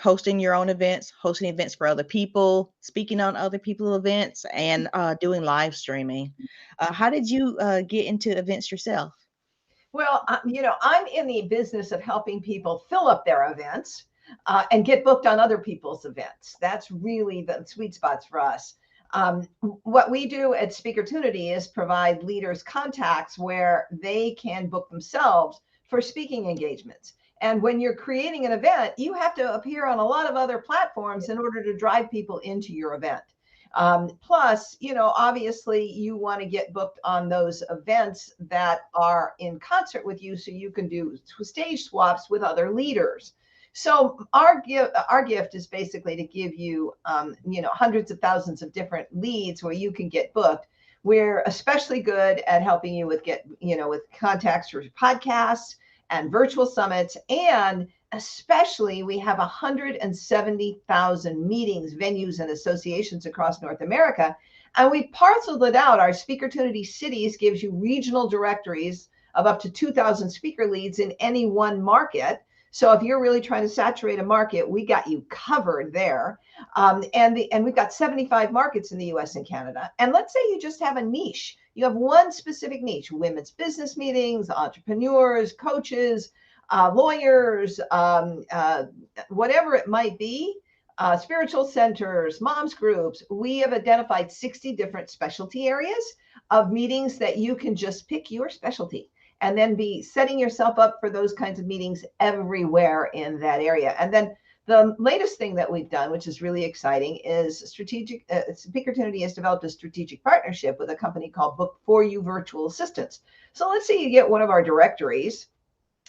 hosting your own events, hosting events for other people, speaking on other people's events, and doing live streaming. How did you get into events yourself? Well, I'm in the business of helping people fill up their events and get booked on other people's events. That's really the sweet spots for us. What we do at Speakertunity is provide leaders contacts where they can book themselves for speaking engagements. And when you're creating an event, you have to appear on a lot of other platforms in order to drive people into your event. Plus, obviously you want to get booked on those events that are in concert with you so you can do stage swaps with other leaders. So our gift is basically to give you, hundreds of thousands of different leads where you can get booked. We're especially good at helping you with contacts for podcasts and virtual summits, and especially we have 170,000 meetings, venues, and associations across North America. And we parceled it out. Our Speakertunity Cities gives you regional directories of up to 2,000 speaker leads in any one market. So if you're really trying to saturate a market, we got you covered there. And we've got 75 markets in the US and Canada. And let's say you just have a niche. You have one specific niche: women's business meetings, entrepreneurs, coaches, lawyers, whatever it might be, spiritual centers, moms groups. We have identified 60 different specialty areas of meetings that you can just pick your specialty and then be setting yourself up for those kinds of meetings everywhere in that area. And then the latest thing that we've done, which is really exciting, is Speakertunity has developed a strategic partnership with a company called Book For You Virtual Assistants. So let's say you get one of our directories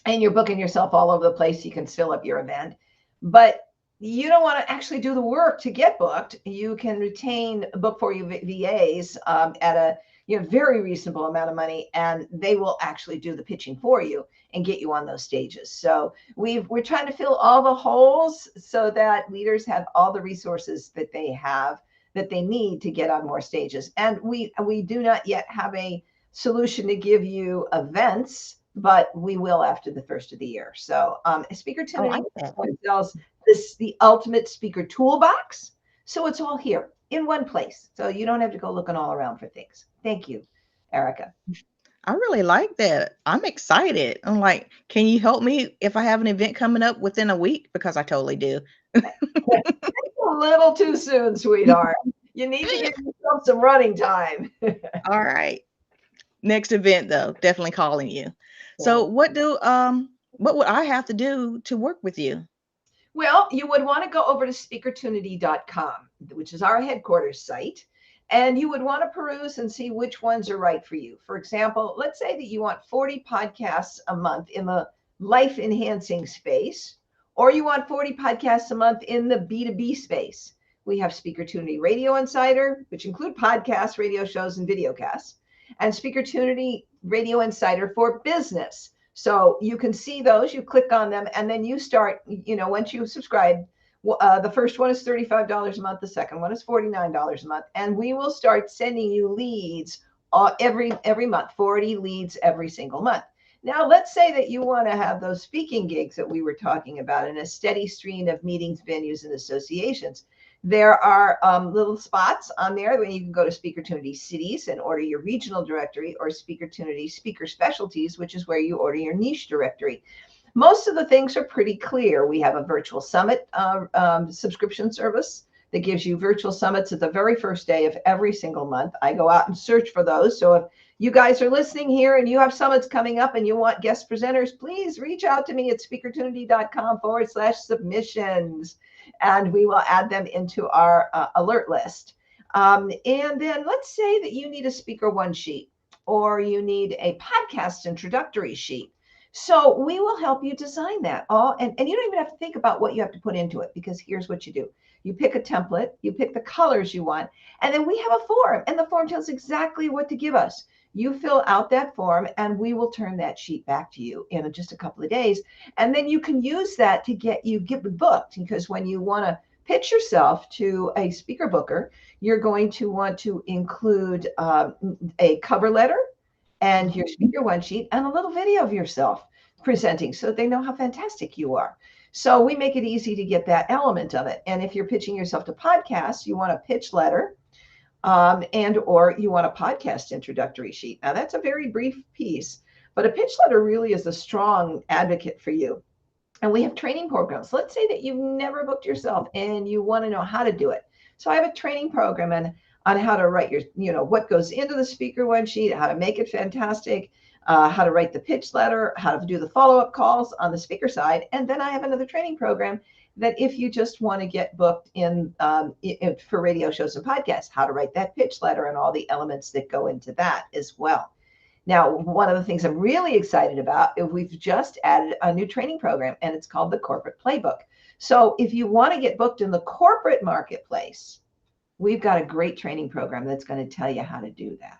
and you're booking yourself all over the place. You can fill up your event, but you don't want to actually do the work to get booked. You can retain Book For You VAs at a very reasonable amount of money, and they will actually do the pitching for you and get you on those stages. So we're trying to fill all the holes so that leaders have all the resources that they need to get on more stages. And we do not yet have a solution to give you events, but we will after the first of the year. So I Speakertunity like that. sells the ultimate speaker toolbox. So it's all here in one place. So you don't have to go looking all around for things. Thank you, Erica. I really like that. I'm excited. I'm like, can you help me if I have an event coming up within a week? Because I totally do. A little too soon, sweetheart. You need to give yourself some running time. All right. Next event though, definitely calling you. So what would I have to do to work with you? Well, you would want to go over to speakertunity.com, which is our headquarters site, and you would want to peruse and see which ones are right for you. For example, let's say that you want 40 podcasts a month in the life enhancing space, or you want 40 podcasts a month in the B2B space. We have Speakertunity Radio Insider, which include podcasts, radio shows, and videocasts, and Speakertunity Radio Insider for business. So you can see those, you click on them, and then you start, once you subscribe, the first one is $35 a month. The second one is $49 a month. And we will start sending you leads every month, 40 leads every single month. Now, let's say that you want to have those speaking gigs that we were talking about in a steady stream of meetings, venues, and associations. There are little spots on there where you can go to Speakertunity Cities and order your regional directory, or Speakertunity Speaker Specialties, which is where you order your niche directory. Most of the things are pretty clear. We have a virtual summit subscription service that gives you virtual summits at the very first day of every single month. I go out and search for those. So if you guys are listening here and you have summits coming up and you want guest presenters, please reach out to me at speakertunity.com/submissions, and we will add them into our alert list. And then let's say that you need a speaker one sheet, or you need a podcast introductory sheet. So we will help you design that all. And you don't even have to think about what you have to put into it, because here's what you do. You pick a template, you pick the colors you want, and then we have a form, and the form tells exactly what to give us. You fill out that form and we will turn that sheet back to you in just a couple of days. And then you can use that to get booked, because when you want to pitch yourself to a speaker booker, you're going to want to include a cover letter and your speaker one sheet and a little video of yourself presenting so that they know how fantastic you are. So we make it easy to get that element of it. And if you're pitching yourself to podcasts, you want a pitch letter, and or you want a podcast introductory sheet. Now that's a very brief piece, but a pitch letter really is a strong advocate for you. And we have training programs. Let's say that you've never booked yourself and you want to know how to do it. So I have a training program on how to write your, what goes into the speaker one sheet, how to make it fantastic, how to write the pitch letter, how to do the follow-up calls on the speaker side. And then I have another training program that if you just want to get booked in for radio shows and podcasts, how to write that pitch letter and all the elements that go into that as well. Now, one of the things I'm really excited about is we've just added a new training program, and it's called the Corporate Playbook. So if you want to get booked in the corporate marketplace, we've got a great training program that's going to tell you how to do that.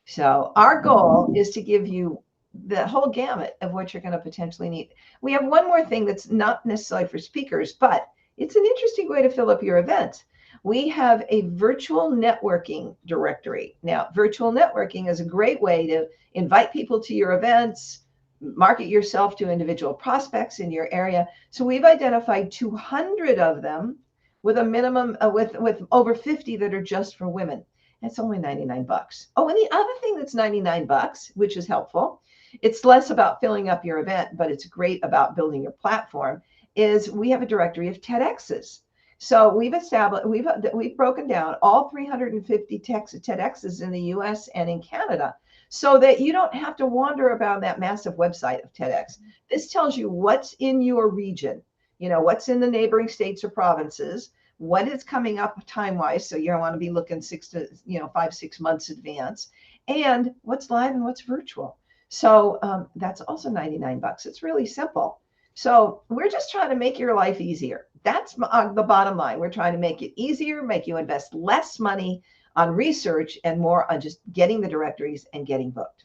So our goal is to give you the whole gamut of what you're going to potentially need. We have one more thing that's not necessarily for speakers, but it's an interesting way to fill up your event. We have a virtual networking directory. Now, virtual networking is a great way to invite people to your events, market yourself to individual prospects in your area. So we've identified 200 of them with a minimum with over 50 that are just for women. It's only $99. Oh, and the other thing that's $99, which is helpful, it's less about filling up your event, but it's great about building your platform, is we have a directory of TEDx's. So we've broken down all 350 TEDx's in the US and in Canada so that you don't have to wander around that massive website of TEDx. This tells you what's in your region, what's in the neighboring states or provinces, what is coming up time-wise. So you don't want to be looking 5-6 months advance, and what's live and what's virtual. So that's also $99. It's really simple. So we're just trying to make your life easier. That's the bottom line. We're trying to make it easier, make you invest less money on research and more on just getting the directories and getting booked.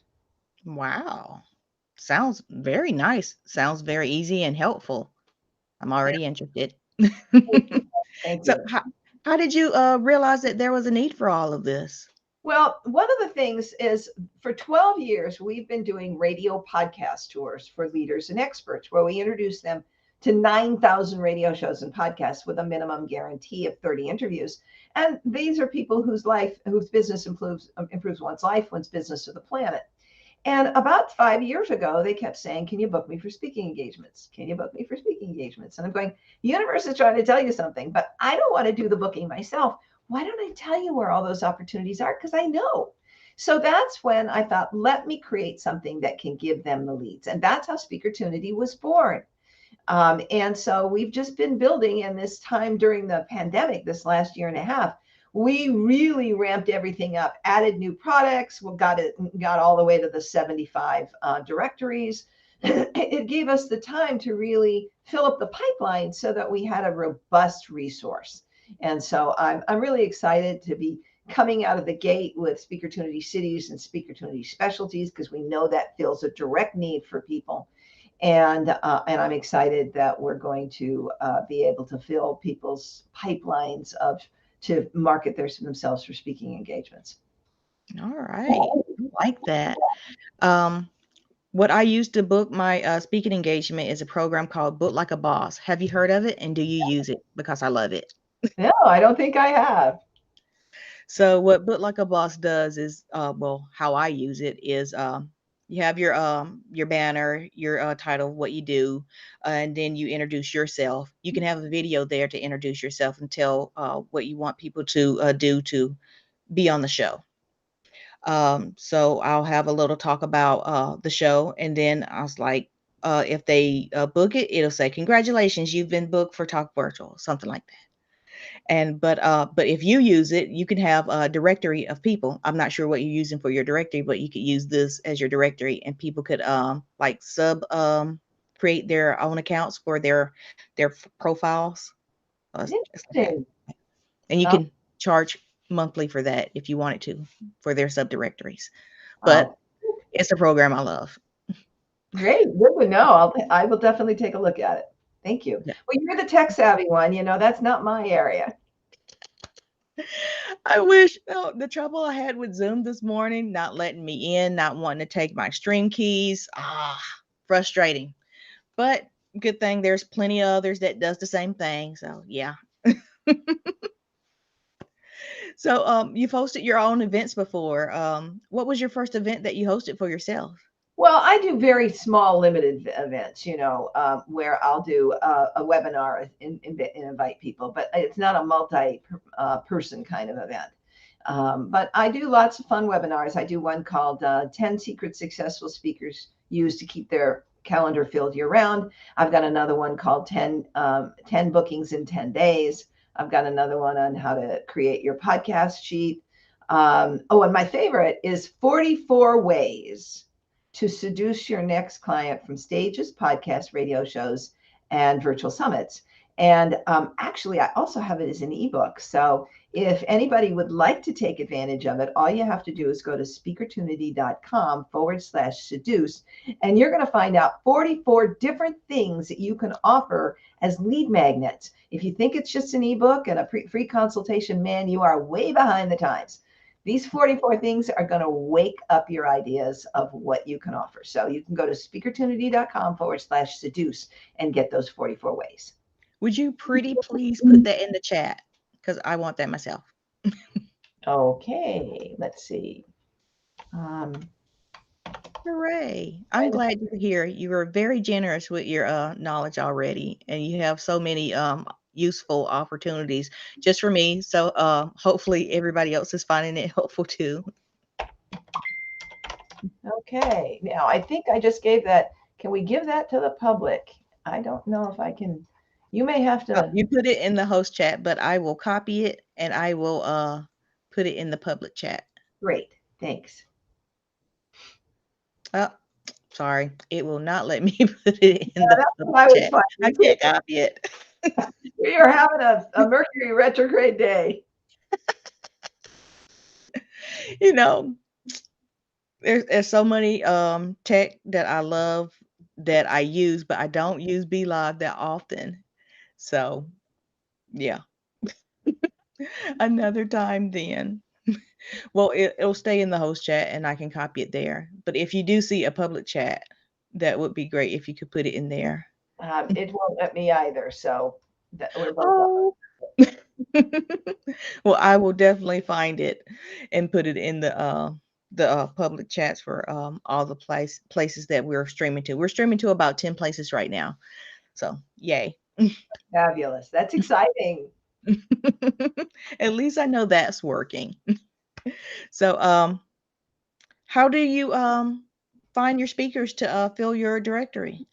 Wow. Sounds very nice. Sounds very easy and helpful. I'm already interested. Thank So you. how did you realize that there was a need for all of this? Well, one of the things is for 12 years, we've been doing radio podcast tours for leaders and experts where we introduce them to 9,000 radio shows and podcasts with a minimum guarantee of 30 interviews. And these are people whose business improves one's life, one's business, or the planet. And about 5 years ago, they kept saying, can you book me for speaking engagements? Can you book me for speaking engagements? And I'm going, the universe is trying to tell you something, but I don't want to do the booking myself. Why don't I tell you where all those opportunities are? Because I know. So that's when I thought, let me create something that can give them the leads. And that's how Speakertunity was born. And so we've just been building, and this time during the pandemic, this last year and a half, we really ramped everything up, added new products. We got all the way to the 75 directories. It gave us the time to really fill up the pipeline so that we had a robust resource. And so I'm really excited to be coming out of the gate with Speakertunity Cities and Speakertunity Specialties, because we know that fills a direct need for people. And I'm excited that we're going to be able to fill people's pipelines to market themselves for speaking engagements. All right. I like that. What I use to book my speaking engagement is a program called Book Like a Boss. Have you heard of it? And do you use it? Because I love it. No, I don't think I have. So what Book Like a Boss does is, how I use it is, you have your banner, your title, what you do, and then you introduce yourself. You can have a video there to introduce yourself and tell what you want people to do to be on the show. So I'll have a little talk about the show, and then I was like, if they book it, it'll say, "Congratulations, you've been booked for Talk Virtual," something like that. And but if you use it, you can have a directory of people. I'm not sure what you're using for your directory, but you could use this as your directory, and people could like create their own accounts for their profiles. It's like that. Interesting. And you Oh, can charge monthly for that if you wanted to for their subdirectories. But oh, it's a program I love. great. Good to know. I will definitely take a look at it. Thank you. Yeah. Well, you're the tech savvy one. That's not my area. I wish. Oh, the trouble I had with Zoom this morning, not letting me in, not wanting to take my stream keys. Frustrating. But good thing there's plenty of others that does the same thing. So yeah. So you've hosted your own events before. What was your first event that you hosted for yourself? Well, I do very small, limited events, where I'll do a webinar and invite people, but it's not a multi-person kind of event. But I do lots of fun webinars. I do one called 10 Secret Successful Speakers Use to Keep Their Calendar Filled Year Round. I've got another one called 10 Bookings in 10 Days. I've got another one on how to create your podcast sheet. And my favorite is 44 Ways to Seduce Your Next Client from Stages, Podcasts, Radio Shows, and Virtual Summits. And actually, I also have it as an ebook. So if anybody would like to take advantage of it, all you have to do is go to speakertunity.com/seduce, and you're going to find out 44 different things that you can offer as lead magnets. If you think it's just an ebook and a free consultation, man, you are way behind the times. These 44 things are going to wake up your ideas of what you can offer. So you can go to speakertunity.com/seduce and get those 44 ways. Would you pretty please put that in the chat? Because I want that myself. Okay, let's see. Hooray. I'm glad to hear you were very generous with your knowledge already, and you have so many useful opportunities just for me. So hopefully everybody else is finding it helpful too. Okay, now I think I just gave that. Can we give that to the public? I don't know if I can. You may have to. You put it in the host chat, but I will copy it and I will put it in the public chat. Great, thanks. Oh, sorry. It will not let me put it in the public chat. I can't copy it. We are having a Mercury retrograde day. There's so many tech that I love that I use, but I don't use BeLive that often. So yeah. Another time then. Well, it'll stay in the host chat and I can copy it there. But if you do see a public chat, that would be great if you could put it in there. It won't let me either. So we're both. Oh. Well, I will definitely find it and put it in the public chats for all the places that we're streaming to. We're streaming to about 10 places right now. So, yay. Fabulous. That's exciting. At least I know that's working. So, how do you find your speakers to fill your directory?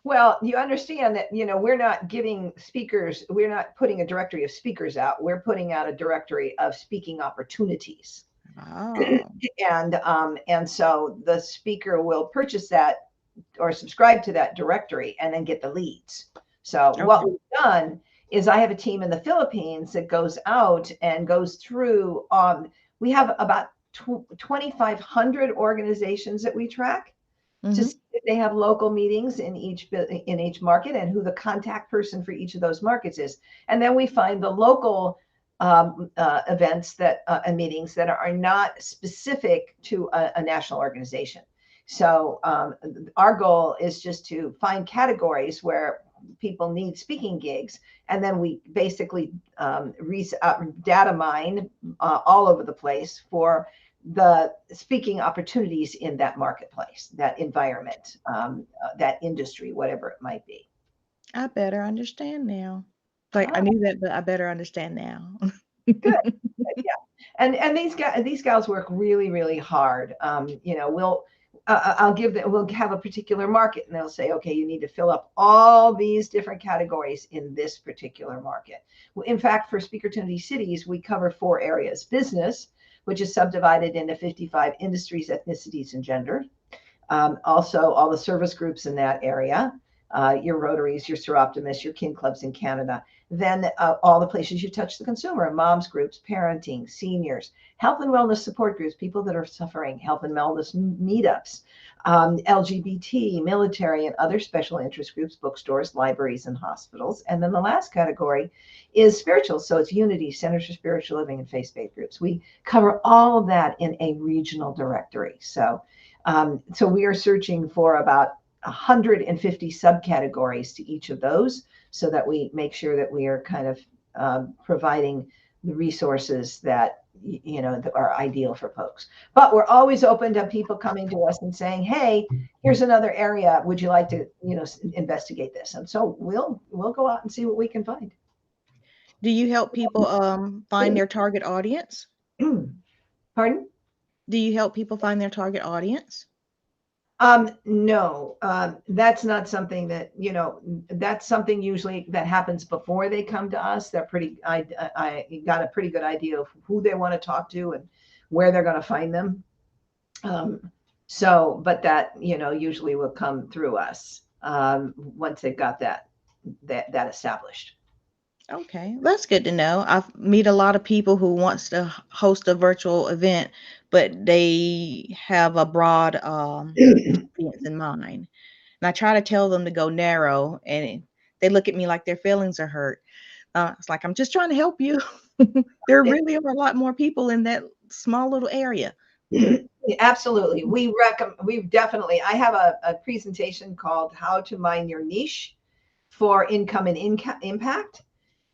Well, you understand that, we're not giving speakers, we're not putting a directory of speakers out. We're putting out a directory of speaking opportunities. Oh. And so the speaker will purchase that or subscribe to that directory and then get the leads. So what we've done is I have a team in the Philippines that goes out and goes through, we have about 2,500 organizations that we track. To see if they have local meetings in each market and who the contact person for each of those markets is. And then we find the local events and meetings that are not specific to a national organization. So our goal is just to find categories where people need speaking gigs, and then we basically data mine all over the place for the speaking opportunities in that marketplace, that environment, that industry, whatever it might be. I better understand now. Like I knew that, but I better understand now. Good. Yeah. And these gals work really, really hard. We'll have a particular market and they'll say, okay, you need to fill up all these different categories in this particular market. In fact, for Speakertunity Cities, we cover 4 areas: business, which is subdivided into 55 industries, ethnicities, and gender. Also, all the service groups in that area, your Rotaries, your Seroptimists, your Kin Clubs in Canada. Then all the places you touch the consumer: moms groups, parenting, seniors, health and wellness support groups, people that are suffering, health and wellness meetups, LGBT, military, and other special interest groups, bookstores, libraries, and hospitals. And then the last category is spiritual. So it's Unity, Centers for Spiritual Living, and faith-based groups. We cover all of that in a regional directory. So we are searching for about 150 subcategories to each of those, so that we make sure that we are kind of providing the resources that that are ideal for folks. But we're always open to people coming to us and saying, hey, here's another area, would you like to investigate this? And so we'll go out and see what we can find. Do you help people find their target audience? Pardon? Do you help people find their target audience? No, that's not something that, that's something usually that happens before they come to us. They're I got a pretty good idea of who they want to talk to and where they're going to find them. But that, usually will come through us, once they've got that established. Okay, that's good to know. I meet a lot of people who wants to host a virtual event, but they have a broad audience in mind. And I try to tell them to go narrow, and they look at me like their feelings are hurt. It's like, I'm just trying to help you. There really are a lot more people in that small little area. Absolutely. We definitely, I have a presentation called How to Mine Your Niche for Income and Impact,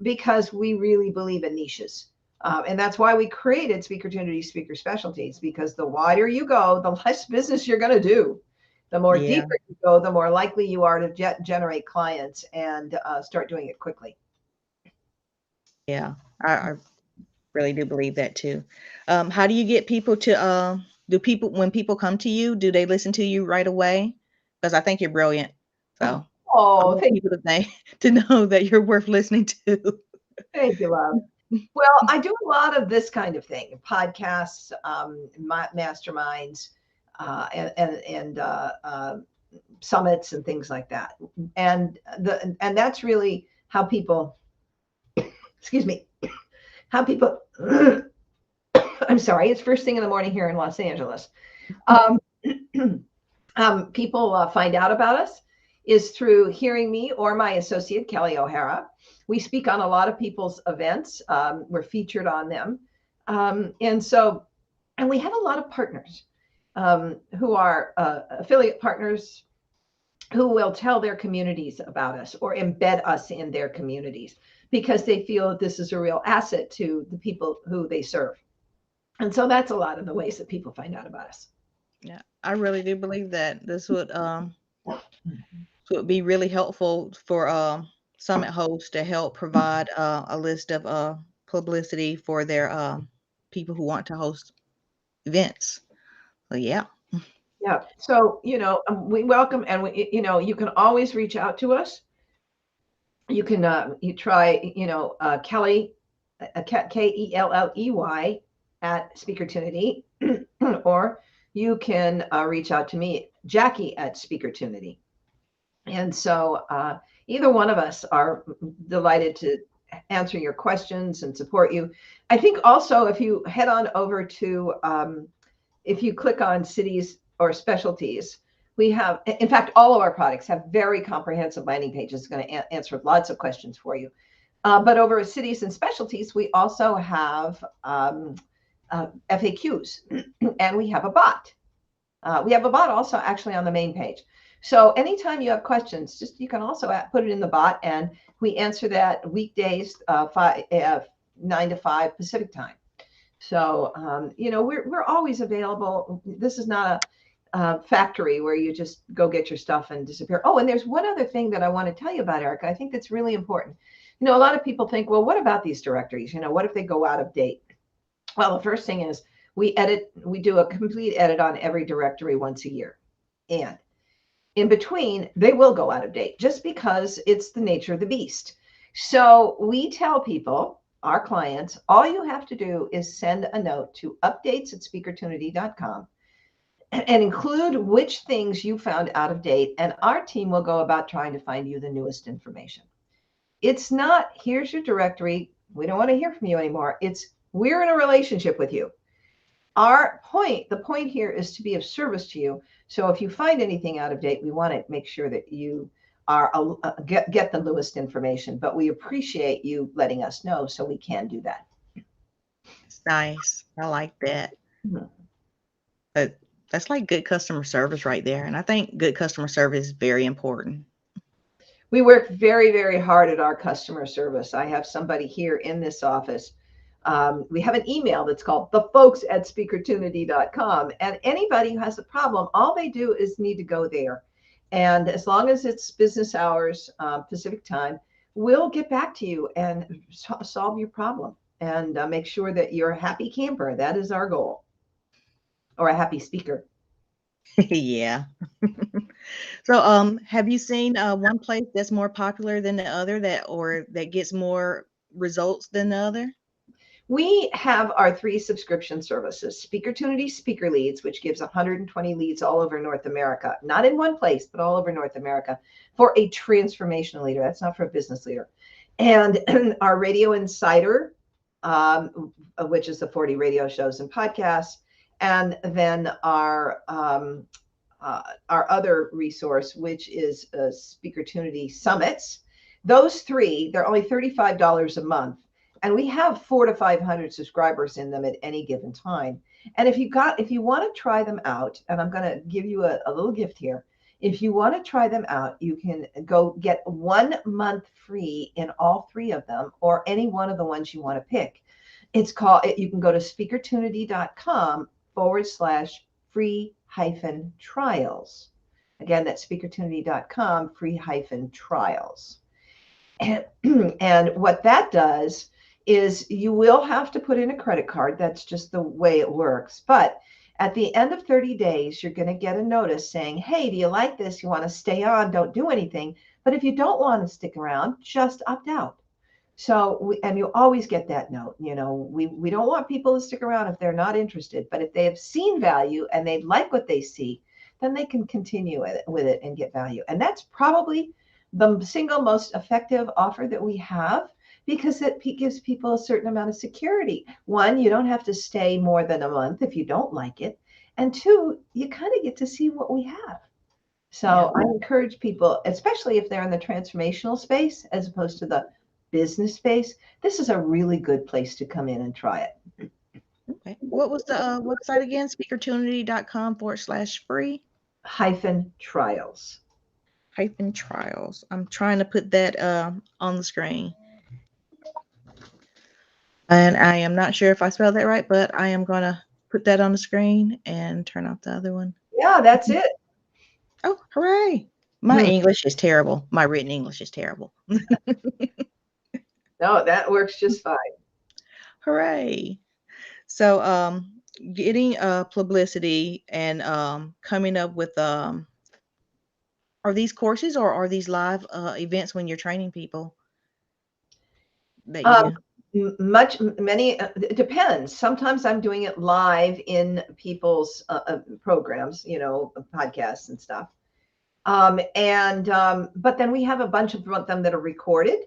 because we really believe in niches. And that's why we created Speakertunity Speaker Specialties, because the wider you go, the less business you're going to do. The more Yeah, deeper you go, the more likely you are to generate clients and start doing it quickly. yeah, I really do believe that too. How do you get people to do people when people come to you, do they listen to you right away? Because I think you're brilliant. So I Oh, want people to think to know that you're worth listening to. thank you, love. Well, I do a lot of this kind of thing: podcasts, masterminds, and summits and things like that. And that's really how people, excuse me, how people. I'm sorry, it's first thing in the morning here in Los Angeles. Um, People find out about us is through hearing me or my associate, Kelly O'Hara. We speak on a lot of people's events. We're featured on them. And we have a lot of partners who are affiliate partners who will tell their communities about us or embed us in their communities, because they feel that this is a real asset to the people who they serve. And so that's a lot of the ways that people find out about us. Yeah, I really do believe that this would be really helpful for summit hosts to help provide a list of publicity for their people who want to host events. So yeah. Yeah. So, we welcome, and you can always reach out to us. You can, you try, Kelly, Kelley at Speakertunity, or you can reach out to me, Jackie at Speakertunity. And so either one of us are delighted to answer your questions and support you. I think also, if you head on over to, if you click on cities or specialties, we have, in fact, all of our products have very comprehensive landing pages. It's going to answer lots of questions for you. But over at cities and specialties, we also have FAQs, and we have a bot. We have a bot also actually on the main page. So anytime you have questions, you can also put it in the bot, and we answer that weekdays, 9 to 5 Pacific time. So, we're always available. This is not a factory where you just go get your stuff and disappear. Oh, and there's one other thing that I want to tell you about, Erica. I think that's really important. A lot of people think, well, what about these directories? What if they go out of date? Well, the first thing is we do a complete edit on every directory once a year. And in between, they will go out of date, just because it's the nature of the beast. So we tell people, our clients, all you have to do is send a note to updates@speakertunity.com and include which things you found out of date, and our team will go about trying to find you the newest information. It's not, here's your directory, we don't want to hear from you anymore. It's, we're in a relationship with you. The point here is to be of service to you. So if you find anything out of date, we want to make sure that you are get the newest information. But we appreciate you letting us know, so we can do that. It's nice. I like that. Mhm. That's like good customer service right there. And I think good customer service is very important. We work very, very hard at our customer service. I have somebody here in this office. We have an email that's called the folks at speakertunity.com. And anybody who has a problem, all they do is need to go there. And as long as it's business hours, Pacific time, we'll get back to you and solve your problem and make sure that you're a happy camper. That is our goal, or a happy speaker. Yeah. So, have you seen one place that's more popular than the other that or that gets more results than the other? We have our three subscription services: Speakertunity Speaker Leads, which gives 120 leads all over North America, not in one place, but all over North America for a transformational leader. That's not for a business leader. And our Radio Insider, which is the 40 radio shows and podcasts. And then our other resource, which is Speakertunity Summits. Those three, they're only $35 a month. And we have 400 to 500 subscribers in them at any given time. And if you want to try them out, and I'm going to give you a little gift here. If you want to try them out, you can go get 1 month free in all three of them, or any one of the ones you want to pick. You can go to speakertunity.com/free trials. Again, that's speakertunity.com free trials. And what that does is you will have to put in a credit card. That's just the way it works. But at the end of 30 days, you're going to get a notice saying, hey, do you like this? You want to stay on? Don't do anything. But if you don't want to stick around, just opt out. And you always get that note. We don't want people to stick around if they're not interested. But if they have seen value and they like what they see, then they can continue with it and get value. And that's probably the single most effective offer that we have, because it gives people a certain amount of security. One, you don't have to stay more than a month if you don't like it. And two, you kind of get to see what we have. Yeah. So I encourage people, especially if they're in the transformational space as opposed to the business space, this is a really good place to come in and try it. Okay. What was the website again? Speakertunity.com/free Trials. trials. I'm trying to put that on the screen. And I am not sure if I spelled that right, but I am going to put that on the screen and turn off the other one. Yeah, that's it. Oh, hooray. My English is terrible. My written English is terrible. No, that works just fine. Hooray. So, getting publicity and coming up with are these courses or are these live events when you're training people that you Um, do? it depends. Sometimes I'm doing it live in people's programs, podcasts and stuff. But then we have a bunch of them that are recorded.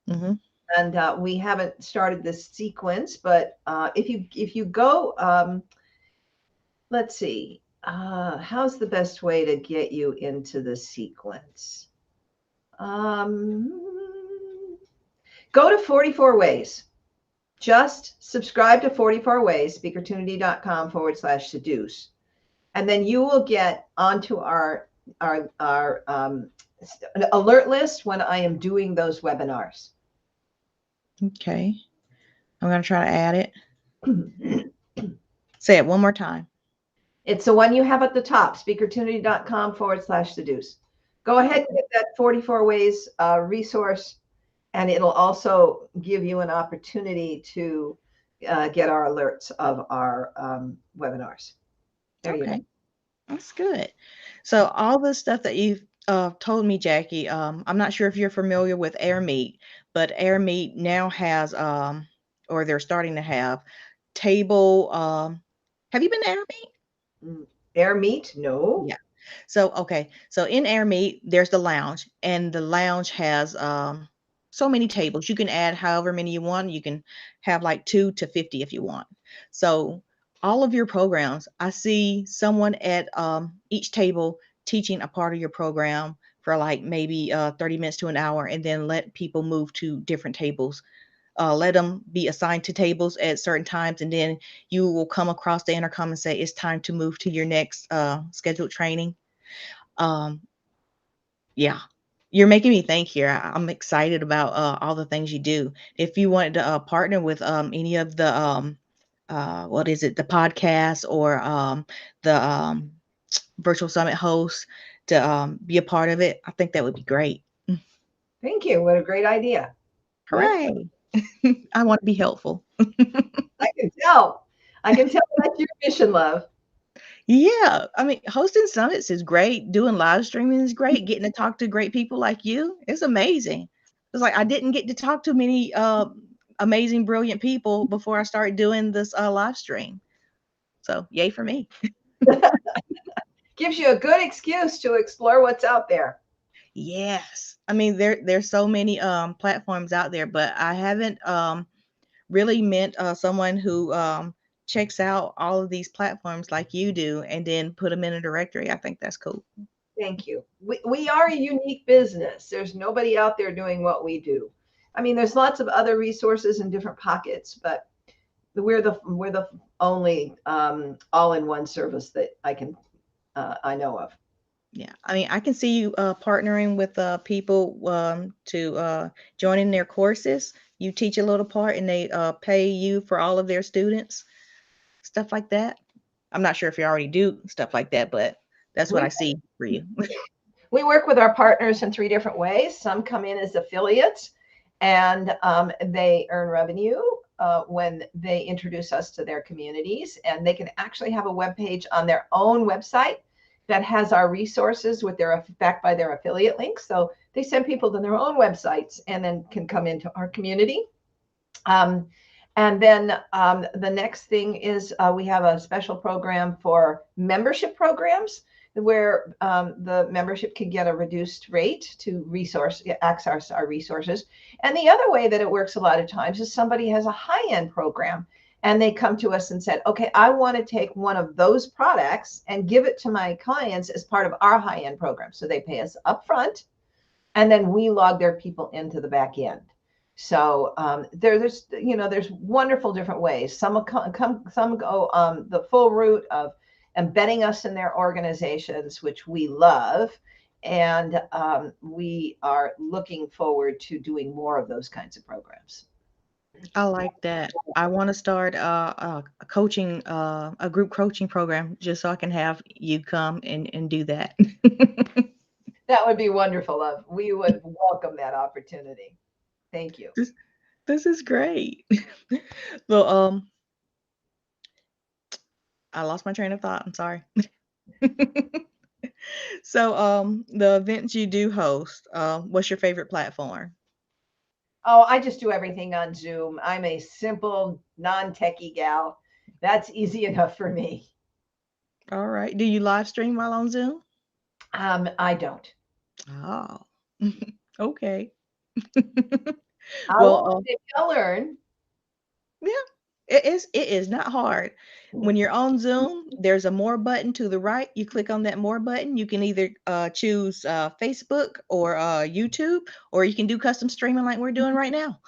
Mm-hmm. And we haven't started this sequence, but if you go, let's see, how's the best way to get you into the sequence? Go to 44 Ways. Just subscribe to 44 Ways, speakertunity.com/seduce. And then you will get onto our alert list when I am doing those webinars. Okay. I'm going to try to add it. Say it one more time. It's the one you have at the top, speakertunity.com/seduce. Go ahead and get that 44 Ways resource, and it'll also give you an opportunity to get our alerts of our webinars. There you go. That's good. So all the stuff that you've told me, Jackie, I'm not sure if you're familiar with Air Meet, but Air Meet now has, or they're starting to have, table. Have you been to Air Meet? Air Meet? No. Yeah. So okay. So in Air Meet, there's the lounge, and the lounge has so many tables. You can add however many you want. You can have like 2 to 50 if you want. So all of your programs, I see someone at each table teaching a part of your program for like maybe 30 minutes to an hour, and then let people move to different tables let them be assigned to tables at certain times, and then you will come across the intercom and say it's time to move to your next scheduled training. Um, yeah, you're making me think here. I'm excited about all the things you do. If you wanted to partner with any of the what is it, the podcast or the virtual summit hosts to be a part of it, I think that would be great. Thank you. What a great idea. Good. Hooray! I want to be helpful. I can tell. I can tell that's your mission, love. Yeah, I mean, hosting summits is great. Doing live streaming is great. Getting to talk to great people like you, it's amazing. It's like I didn't get to talk to many amazing, brilliant people before I started doing this live stream. So, yay for me. Gives you a good excuse to explore what's out there. Yes. I mean, there's so many platforms out there, but I haven't really met someone who checks out all of these platforms like you do and then put them in a directory. I think that's cool. Thank you. We are a unique business. There's nobody out there doing what we do. I mean, there's lots of other resources in different pockets, but we're the only all-in-one service that I know of. Yeah, I mean, I can see you partnering with people to join in their courses. You teach a little part, and they pay you for all of their students, stuff like that. I'm not sure if you already do stuff like that, but that's what We I see for you. we work with our partners in three different ways. Some come in as affiliates, and they earn revenue when they introduce us to their communities, and they can actually have a web page on their own website that has our resources with their backed by their affiliate links. So they send people to their own websites and then can come into our community. Um, and then the next thing is we have a special program for membership programs where the membership can get a reduced rate to access our resources. And the other way that it works a lot of times is somebody has a high-end program and they come to us and said, okay, I want to take one of those products and give it to my clients as part of our high-end program. So they pay us upfront and then we log their people into the back end. So there's wonderful different ways. Some go the full route of embedding us in their organizations, which we love, and we are looking forward to doing more of those kinds of programs. I like that. I want to start a coaching, a group coaching program, just so I can have you come and do that. That would be wonderful, love. We would welcome that opportunity. Thank you. this, this is great. Well, I lost my train of thought. I'm sorry. So, the events you do host, what's your favorite platform? Oh, I just do everything on Zoom. I'm a simple, non-techie gal. That's easy enough for me. All right. Do you live stream while on Zoom? I don't. Oh, okay. I Well, will. Maybe I'll learn. yeah, it is not hard. When you're on Zoom, there's a more button to the right. You click on that more button. You can either choose Facebook or YouTube, or you can do custom streaming like we're doing right now.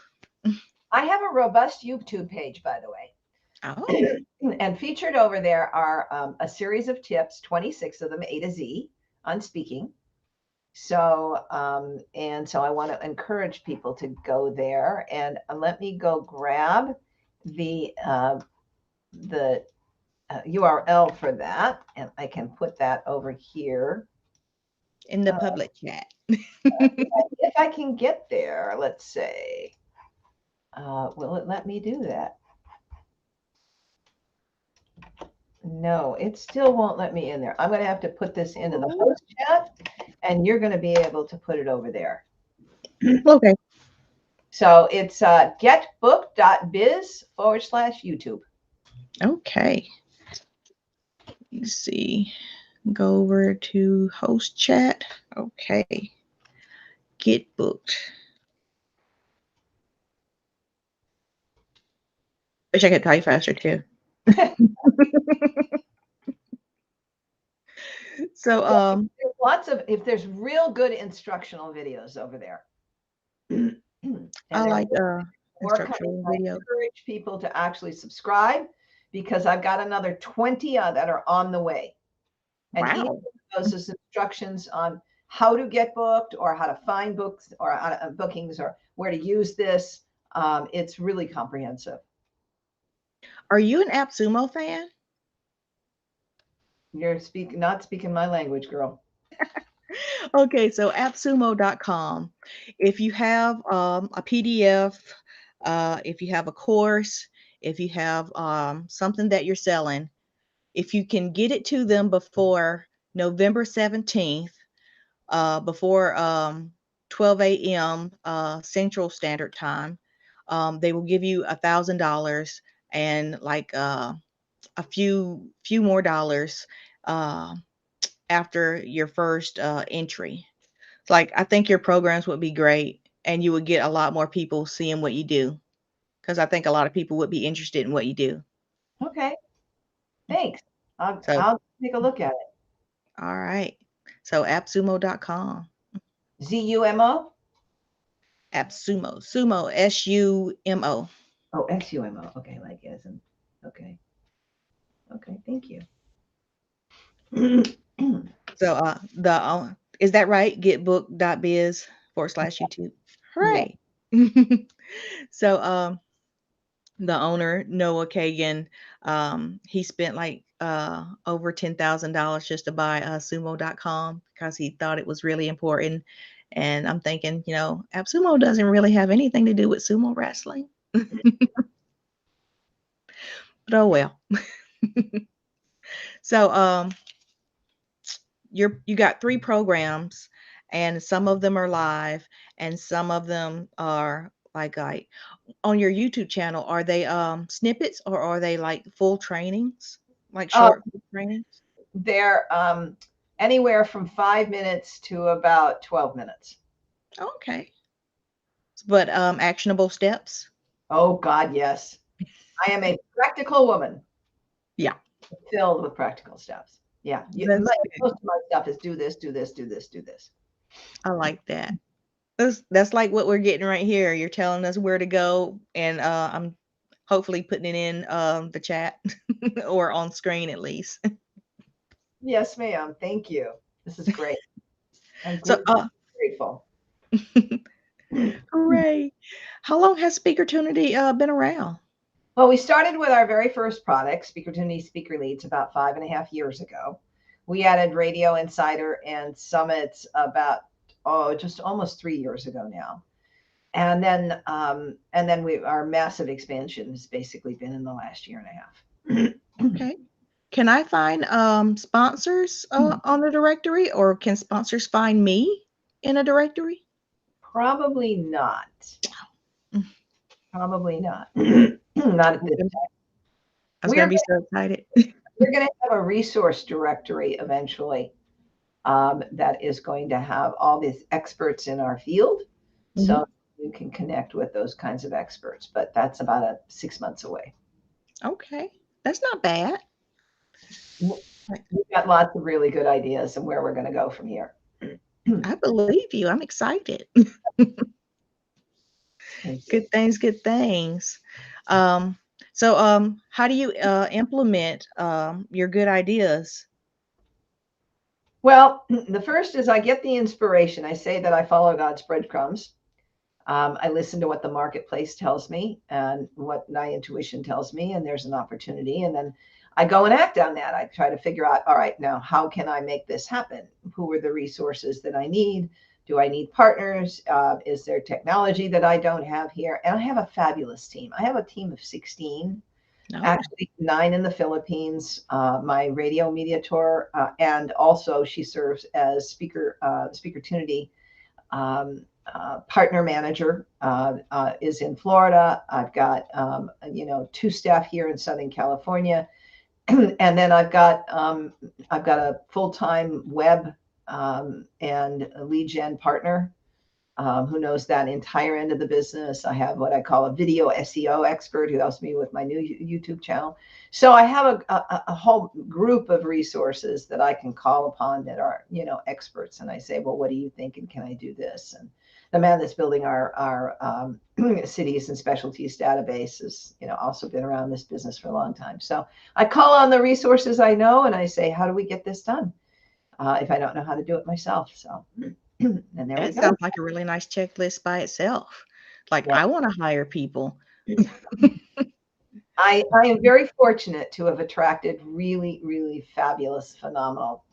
I have a robust YouTube page, by the way. Oh, And featured over there are a series of tips, 26 of them, A to Z, on speaking. So, and so I want to encourage people to go there. And let me go grab the URL for that, and I can put that over here. in the public chat. If I can get there, let's say, will it let me do that? No, it still won't let me in there. I'm going to have to put this into the host chat, and you're going to be able to put it over there. Okay. So it's getbook.biz/YouTube. Okay. Let's see. Go over to host chat. Okay. Get booked. Wish I could type faster too. So There's lots of, if there's real good instructional videos over there. And I they're like more coming. Instructional I video. encourage people to actually subscribe because I've got another 20 that are on the way. And each Wow. of those is instructions on how to get booked or how to find books or how to, bookings or where to use this. It's really comprehensive. Are you an AppSumo fan? You're not speaking my language, girl. Okay, so appsumo.com. If you have a PDF, if you have a course, if you have something that you're selling, if you can get it to them before November 17th, before 12 a.m. Central Standard Time, they will give you $1,000 and like a few more dollars uh, after your first entry. Like, I think your programs would be great, and you would get a lot more people seeing what you do, because I think a lot of people would be interested in what you do. Okay, thanks. So, I'll take a look at it. all right. So, appsumo.com. ZUMO? AppSumo. Sumo, SUMO. Oh, XUMO. Okay, like as in, okay. Okay, thank you. So, is that right? Getbook.biz/YouTube. Yeah. Hooray. So, the owner, Noah Kagan, he spent like over $10,000 just to buy sumo.com because he thought it was really important. And I'm thinking, AppSumo doesn't really have anything to do with sumo wrestling. But oh well. So you got 3 programs, and some of them are live and some of them are like on your YouTube channel, are they snippets or are they like full trainings? Like Uh, short trainings? they're anywhere from 5 minutes to about 12 minutes. Okay. But actionable steps? Oh, God, yes. I am a practical woman Yeah. filled with practical steps. Yeah. That's Most of my stuff is do this, do this, do this, do this. I like that. That's like what we're getting right here. You're telling us where to go, and I'm hopefully putting it in the chat or on screen at least. Yes, ma'am. Thank you. This is great. I'm So grateful. hooray. How long has Speakertunity been around? Well, we started with our very first product, Speakertunity Speaker Leads, about 5.5 years ago. We added Radio Insider and Summits about just almost 3 years ago now. And then our massive expansion has basically been in the last year and a half. Okay. Can I find sponsors on the directory, or can sponsors find me in a directory? Probably not. Mm, Probably not. Not at I'm this gonna- time. I was We're going to be so excited. we're going to have a resource directory eventually that is going to have all these experts in our field, Mhm. so you can connect with those kinds of experts. But that's about 6 months away. Okay. That's not bad. We've got lots of really good ideas and where we're going to go from here. I believe you. I'm excited. Thank you. Good things, good things. Um, so, how do you implement your good ideas? Well, the first is I get the inspiration. I say that I follow God's breadcrumbs. I listen to what the marketplace tells me and what my intuition tells me, and there's an opportunity. And then I go and act on that. I try to figure out, all right, now how can I make this happen? Who are the resources that I need? Do I need partners? Is there technology that I don't have here? And I have a fabulous team. I have a team of 16, No. actually 9 in the Philippines, my radio media tour, and also she serves as Speakertunity partner manager is in Florida. I've got 2 staff here in Southern California, and then I've got a full time web and lead gen partner who knows that entire end of the business. I have what I call a video SEO expert who helps me with my new YouTube channel. So I have a whole group of resources that I can call upon that are, experts. And I say, well, what do you think? And can I do this? And the man that's building our cities and specialties database has, also been around this business for a long time. So I call on the resources I know, and I say, how do we get this done? If I don't know how to do it myself. So, and there we That go. sounds like a really nice checklist by itself. Like, Yeah. I wanna hire people. I am very fortunate to have attracted really, really fabulous, phenomenal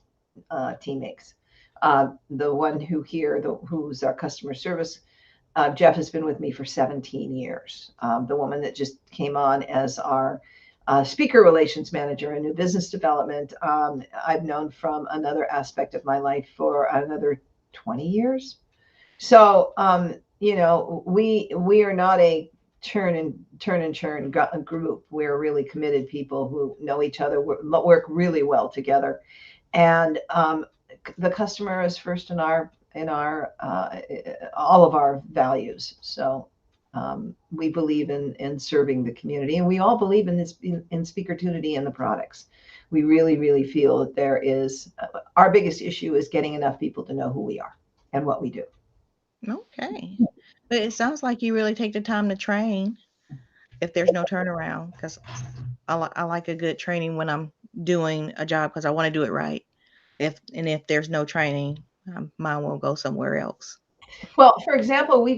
teammates. The one who's our customer service, Jeff has been with me for 17 years. The woman that just came on as our speaker relations manager and new business development, I've known from another aspect of my life for another 20 years. So, we are not a turn and churn group. We're really committed people who know each other, work really well together, and the customer is first in our all of our values. So we believe in serving the community, and we all believe in this in Speakertunity and the products. We really, really feel that there is our biggest issue is getting enough people to know who we are and what we do. Okay. But it sounds like you really take the time to train if there's no turnaround, 'cause I like a good training when I'm doing a job because I wanna do it right. If there's no training, mine will go somewhere else. Well, for example, I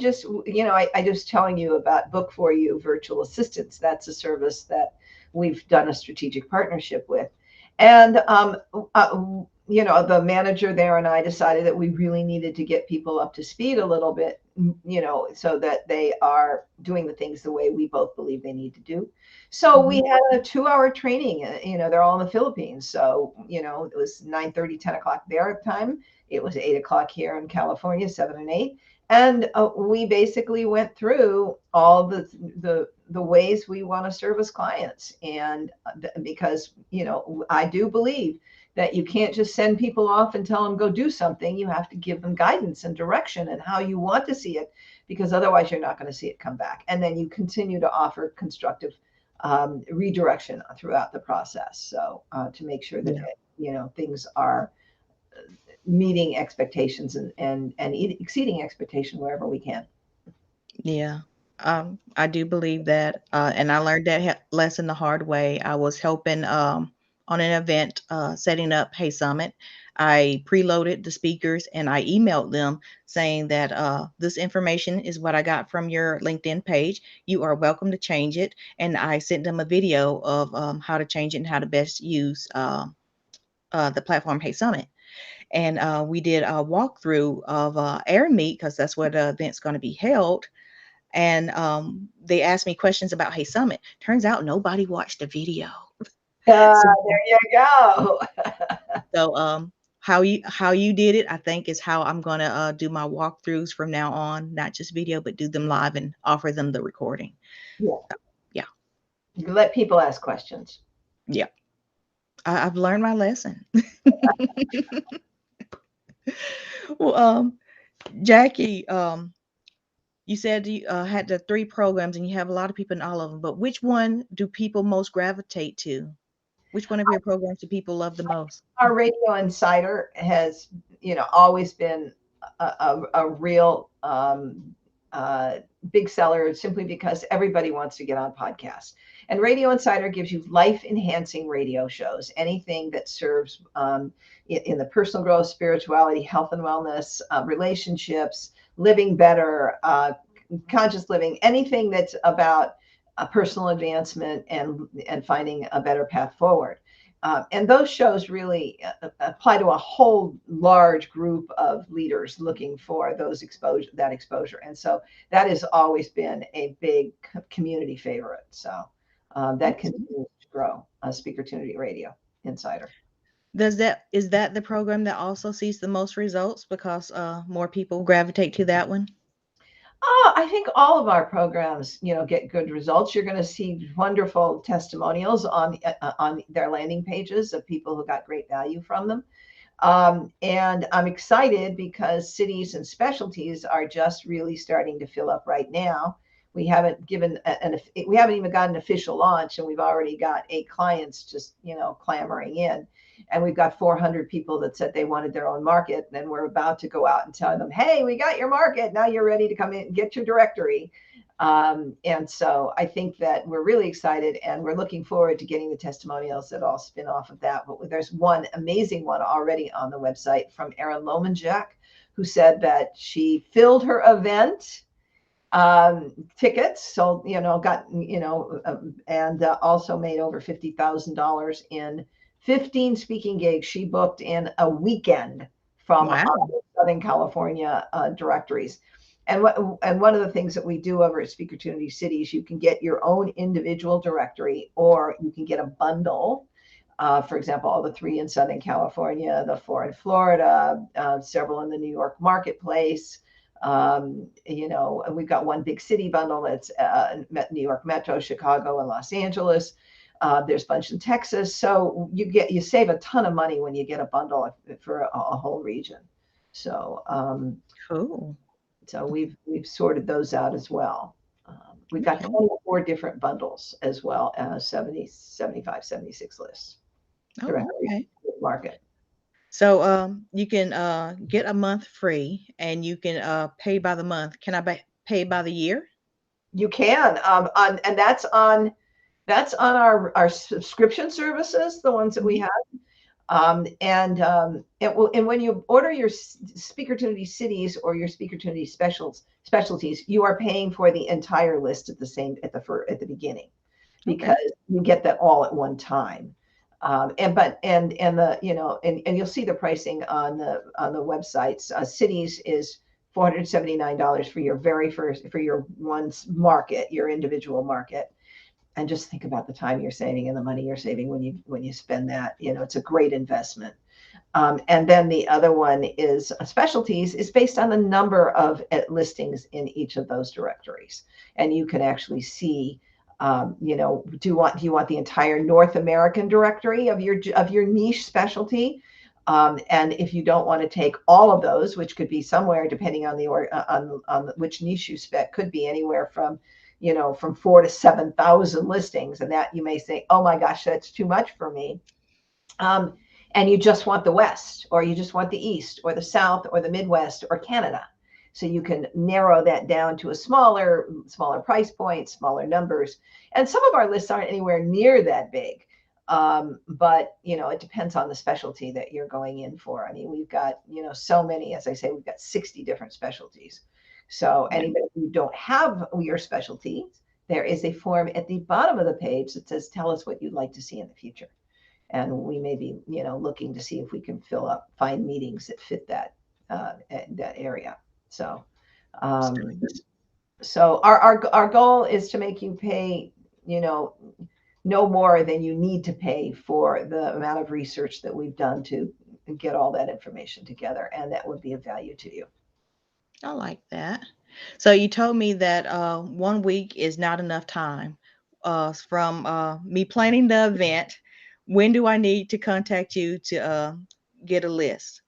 just telling you about Book for You virtual assistants. That's a service that we've done a strategic partnership with. And, the manager there and I decided that we really needed to get people up to speed a little bit, so that they are doing the things the way we both believe they need to do. So we Mhm. had a 2-hour training. They're all in the Philippines. So, it was 9:30, 10 o'clock their time. It was 8 o'clock here in California, 7 and 8, and we basically went through all the ways we want to service clients. And because I do believe that you can't just send people off and tell them go do something. You have to give them guidance and direction and how you want to see it, because otherwise you're not going to see it come back. And then you continue to offer constructive redirection throughout the process. So to make sure that Yeah. things are meeting expectations and exceeding expectation wherever we can. Yeah. I do believe that, and I learned that lesson the hard way. I was helping on an event, setting up Hey Summit. I preloaded the speakers and I emailed them saying that this information is what I got from your LinkedIn page. You are welcome to change it. And I sent them a video of how to change it and how to best use the platform Hey Summit. And we did a walkthrough of Air Meet because that's where the event's going to be held. And they asked me questions about Hey Summit. Turns out nobody watched the video. So, There you go. how you did it, I think, is how I'm gonna do my walkthroughs from now on. Not just video, but do them live and offer them the recording. Yeah. Yeah, Let people ask questions. yeah. I've learned my lesson. Well, Jackie, you said you had the three programs and you have a lot of people in all of them. But which one do people most gravitate to? Which one of your programs do people love the most? Our Radio Insider has, always been a real big seller, simply because everybody wants to get on podcasts. And Radio Insider gives you life enhancing radio shows, anything that serves in the personal growth, spirituality, health and wellness, relationships, living better, conscious living, anything that's about personal advancement and finding a better path forward. And those shows really apply to a whole large group of leaders looking for that exposure. And so that has always been a big community favorite. So that Awesome. continues to grow. Speakertunity Radio Insider. Is that the program that also sees the most results because more people gravitate to that one? I think all of our programs, get good results. You're going to see wonderful testimonials on their landing pages of people who got great value from them. And I'm excited because cities and specialties are just really starting to fill up right now. We haven't given we haven't even got an official launch, and we've already got 8 clients just, clamoring in. And we've got 400 people that said they wanted their own market. And then we're about to go out and tell them, hey, we got your market. Now you're ready to come in and get your directory. And so I think that we're really excited, and we're looking forward to getting the testimonials that all spin off of that. But there's one amazing one already on the website from Erin Lomanjak, who said that she filled her event tickets, so got and also made over $50,000 in 15 speaking gigs she booked in a weekend from Wow. Southern California directories. And one of the things that we do over at Speaker Opportunity Cities, you can get your own individual directory, or you can get a bundle. For example, all the 3 in Southern California, the 4 in Florida, several in the New York marketplace. We've got one big city bundle that's New York Metro, Chicago, and Los Angeles. There's a bunch in Texas. So you save a ton of money when you get a bundle for a whole region. So Cool. so we've sorted those out as well. We've got Okay. 24 different bundles as well as 70, 75, 76 lists. Oh, Directory okay. market. So you can get a month free, and you can pay by the month. Can I pay by the year? You can, and that's on our subscription services, the ones that we Mhm. have. And when you order your Speaker Opportunity Cities or your Speaker Opportunity specialties, you are paying for the entire list at the beginning, Okay. because you get that all at one time. And you'll see the pricing on the websites. Cities is $479 for your one market, your individual market. And just think about the time you're saving and the money you're saving when you spend that. It's a great investment. And then the other one is specialties, is based on the number of listings in each of those directories, and you can actually see. Do you want the entire North American directory of your niche specialty? And if you don't want to take all of those, which could be somewhere, depending on which niche you spec, could be anywhere from 4 to 7,000 listings, and that you may say, oh my gosh, that's too much for me. And you just want the West, or you just want the East, or the South, or the Midwest, or Canada. So you can narrow that down to a smaller price point, smaller numbers. And some of our lists aren't anywhere near that big. But it depends on the specialty that you're going in for. I mean, we've got, so many, as I say, we've got 60 different specialties. So Yeah. anybody who don't have your specialty, there is a form at the bottom of the page that says, tell us what you'd like to see in the future. And we may be, looking to see if we can find meetings that fit that area. So, so our goal is to make you pay, no more than you need to pay for the amount of research that we've done to get all that information together, and that would be of value to you. I like that. So you told me that 1 week is not enough time. From me planning the event, when do I need to contact you to get a list?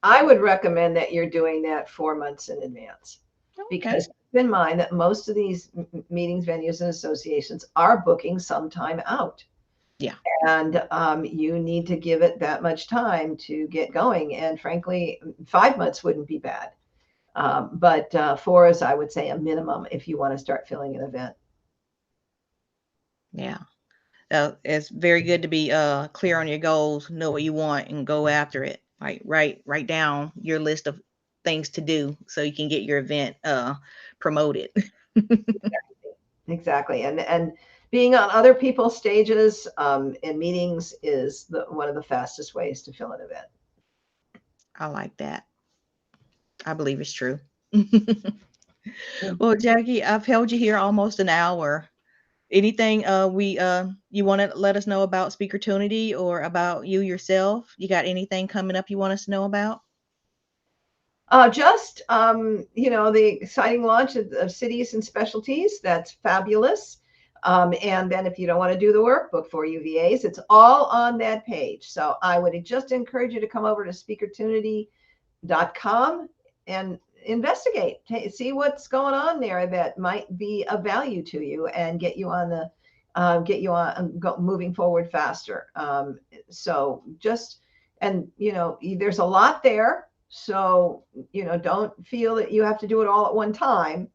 I would recommend that you're doing that 4 months in advance, Okay. because keep in mind that most of these meetings, venues, and associations are booking some time out. Yeah. And you need to give it that much time to get going. And frankly, 5 months wouldn't be bad. But 4 is, I would say, a minimum if you want to start filling an event. Yeah. It's very good to be clear on your goals, know what you want, and go after it. Like write down your list of things to do so you can get your event promoted. Exactly. And being on other people's stages in meetings is one of the fastest ways to fill an event. I like that. I believe it's true. Well, Jackie, I've held you here almost an hour. Anything we you want to let us know about Speakertunity or about you yourself? You got anything coming up you want us to know about? Just the exciting launch of cities and specialties. That's fabulous. And then if you don't want to do the workbook for UVAs, it's all on that page. So I would just encourage you to come over to speakertunity.com and investigate, see what's going on there that might be of value to you and get you on the moving forward faster. So just, and there's a lot there. So, don't feel that you have to do it all at one time.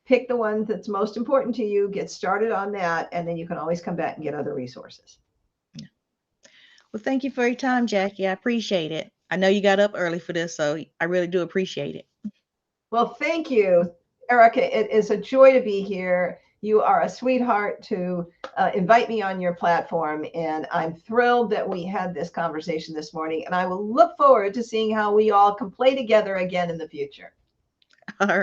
Pick the one that's most important to you, get started on that, and then you can always come back and get other resources. Well, thank you for your time, Jackie. I appreciate it. I know you got up early for this, so I really do appreciate it. Well, thank you, Erica. It is a joy to be here. You are a sweetheart to invite me on your platform, and I'm thrilled that we had this conversation this morning. And I will look forward to seeing how we all can play together again in the future. All right.